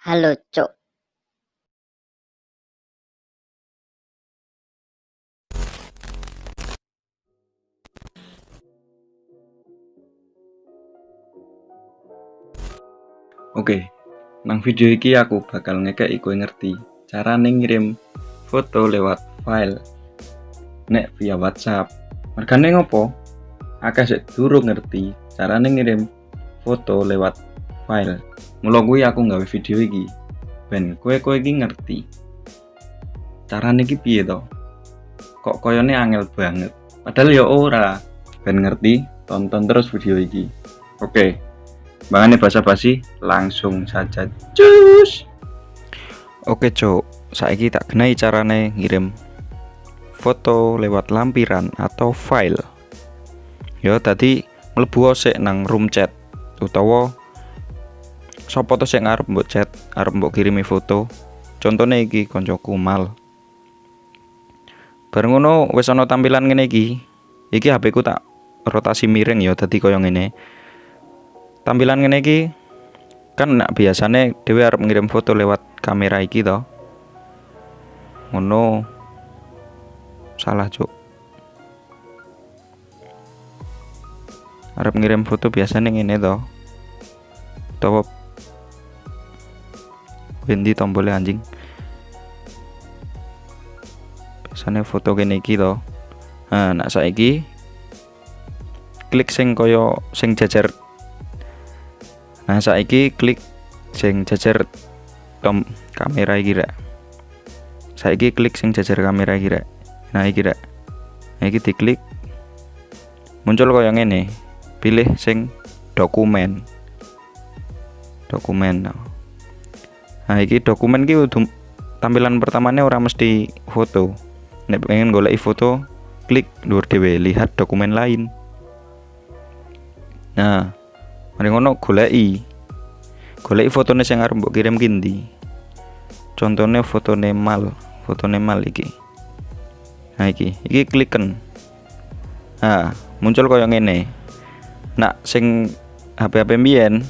Halo, Cuk. Oke, nang video iki aku bakal ngekeki kowe ngerti carane ngirim foto lewat file nek via WhatsApp. Mergane ngopo? Akeh sik durung ngerti carane ngirim foto lewat file. Mula kuwi aku nggawe video iki ben kowe iki ngerti. Carane iki piye to? Kok koyone angel banget. Padahal ya ora. Ben ngerti, tonton terus video iki. Oke. Bangane basa-basi, langsung saja cus. Oke cuk, saiki tak genai carane ngirim foto lewat lampiran atau file. Ya tadi mlebu sik nang room chat utawa sapa to sing arep mbok chat, arep mbok kirimi foto. Contone iki koncoku Mal. Bareng ngono wis ana tampilan ngene iki. Iki HP ku tak rotasi miring ya dadi koyo ngene. Tampilan ngene iki kan nak biasane dhewe arep ngirim foto lewat kamera iki to. Ngono salah cuk. Arep ngirim foto biasane ngene to. Utawa Wendi tombol anjing. Biasane foto kene iki to. Nah, nak saiki klik sing koyo sing jajar. Nah, saiki klik sing jajar kamera iki rek. Saiki klik sing jajar kamera iki rek. Nah, iki rek. Nah, iki diklik. Muncul koyo ngene. Pilih sing dokumen. Nah, iki dokumen iki tampilan pertamane ora mesti foto. Nek pengen goleki foto, klik dhuwur dhewe, lihat dokumen lain. Nah, mari ngono goleki fotone sing arep mbok kirim ki ndi. Contone fotone Mal iki. Nah iki kliken. Nah, muncul koyo ngene. Nak sing HP mbiyen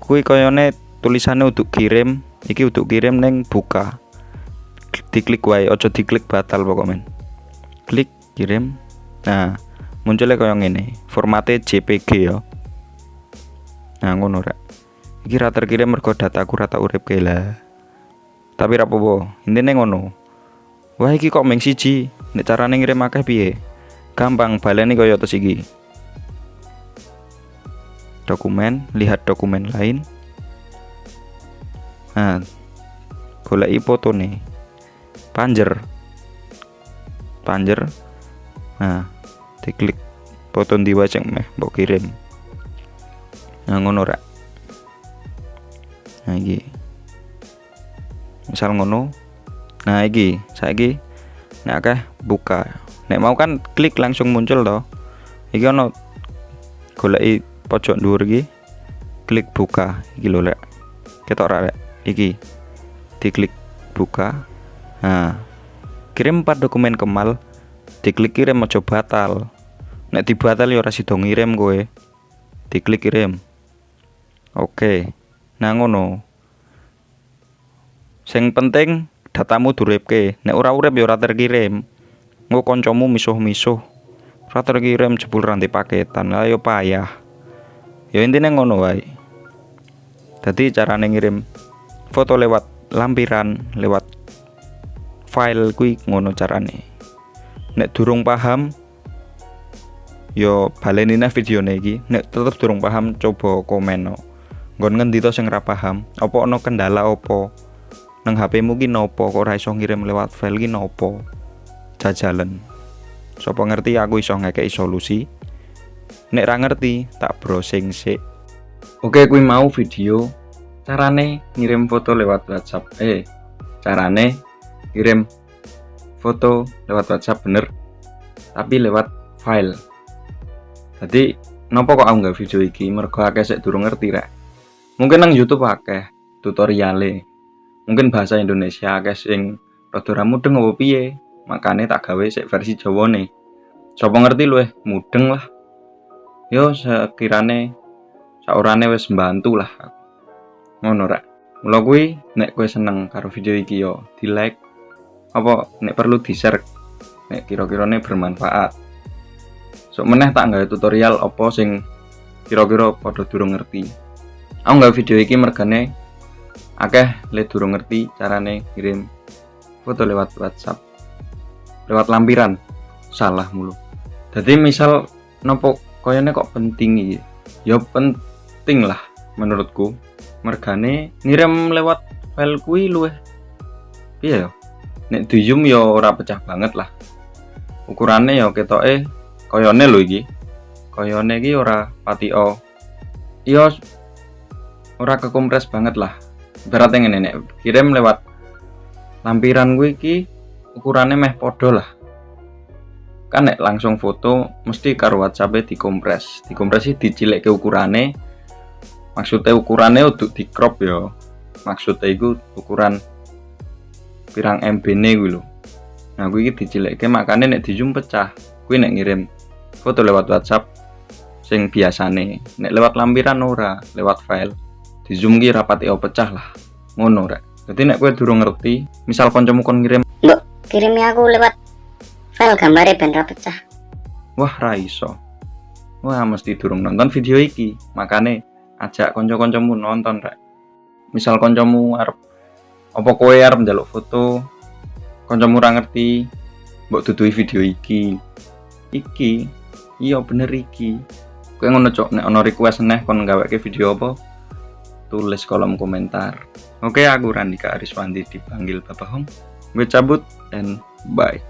kuwi koyone tulisane untuk kirim, iki untuk kirim neng buka. Diklik wae, ojo diklik batal pokoknya. Klik kirim. Nah, munculnya koyo ngene. Formatnya JPG ya. Nah, ngono rek. Iki ra terkirim mergo dataku ra tak uripke lah. Tapi ra apa-apa, intine ngono. Wah, iki kok mung siji. Nek carane ngirim akeh piye? Gampang, baleni koyo tos iki. Dokumen, lihat dokumen lain. Nah, goleki fotone. Panjer. Nah, diklik foto ndi wae sing meh mbok kirim. Nah, ngono rek. Nah, iki. Misal ngono. Nah, iki saiki nek akeh buka. Nek mau kan klik langsung muncul to. Iki ono goleki pojok dhuwur iki. Klik buka iki lho rek. Ketok ra rek. Iki. Diklik buka. Nah, kirim 4 dokumen ke Mal. Diklik kirim aja batal. Nek dibatal ya ora sida ngirim kowe. Diklik kirim. Oke. Nah ngono. Sing penting datamu duripke. Nek ora urip ya ora terkirim. Engko kancamu misuh-misuh. Ora terkirim jebul rantai paketan. Lah ya payah. Ya intine ngono wae. Dadi carane ngirim foto lewat lampiran, lewat file kuwi ngono carane. Nek durung paham yo baleni nang videone iki. Nek tetep durung paham coba komen no. Nggon ngendi to sing ora paham? Apa ana kendala apa? Nang HP-mu ki nopo kok ora iso ngirim lewat file ki nopo? Jajalan. Sopo ngerti aku iso ngekeki solusi. Nek ra ngerti tak browsing sik. Oke, kuwi mau video carane ngirim foto lewat WhatsApp. Carane kirim foto lewat WhatsApp bener tapi lewat file. Jadi nopo kok aku nggak video iki mergo akeh sik durung ngerti rek. Mungkin nang YouTube akeh tutoriale. Mungkin bahasa Indonesia akeh sing rada ra mudeng opo piye. Makane tak gawe sik versi Jawane. Sopo ngerti luwih mudeng lah. Yo sekirane saurane wis mbantu lah. Ngono rek. Mula kuwi nek kowe seneng karo video iki yo di-like apa nek perlu di-share nek kira-kirane bermanfaat. Sok meneh tak nggawe tutorial apa sing kira-kira padha durung ngerti. Aku nggawe video iki mergane akeh le durung ngerti carane kirim foto lewat WhatsApp. Lewat lampiran. Salah mulu. Jadi misal nopo koyone kok penting iki? Ya penting lah menurutku. Mergane ngirim lewat file kuwi luwih piye ya? Nek di zoom ya ora pecah banget lah. Ukurane ya ketoke koyone lho iki. Koyone iki ora patio. Ya ora kekompres banget lah. Ibaratnya ngene nek kirim lewat lampiran kuwi iki ukurane meh padha lah. Kan nek langsung foto mesti karo WhatsApp-e dikompres. Dikompresi dicilekke ukurane. Maksudnya ukurane untuk di crop ya. Maksudnya itu ukuran pirang MB-ne kuwi lho. Nah, kuwi iki dicilekke makane nek di zoom pecah. Kuwi nek ngirim foto lewat WhatsApp sing biasane. Nek lewat lampiran ora, lewat file. Di zoom ki rapati pecah lah. Ngono rek. Dadi nek kowe durung ngerti, misal kancamu kon ngirim, "Mbok, kirimi aku lewat file gambare ben ra pecah." wah ra iso. Wah mesti durung nonton video iki. Makane ajak kanca-kancamu nonton rek. Misal kancamu arep apa kowe arep njaluk foto, kancamu ora ngerti, mbok duduhi video iki. Iki, iya bener iki. Kowe ngono cok, nek ono request neh kon ngaweke video apa? Tulis kolom komentar. Oke, aku Randika Ariswandi dipanggil Bapak Hong. Gue cabut and bye.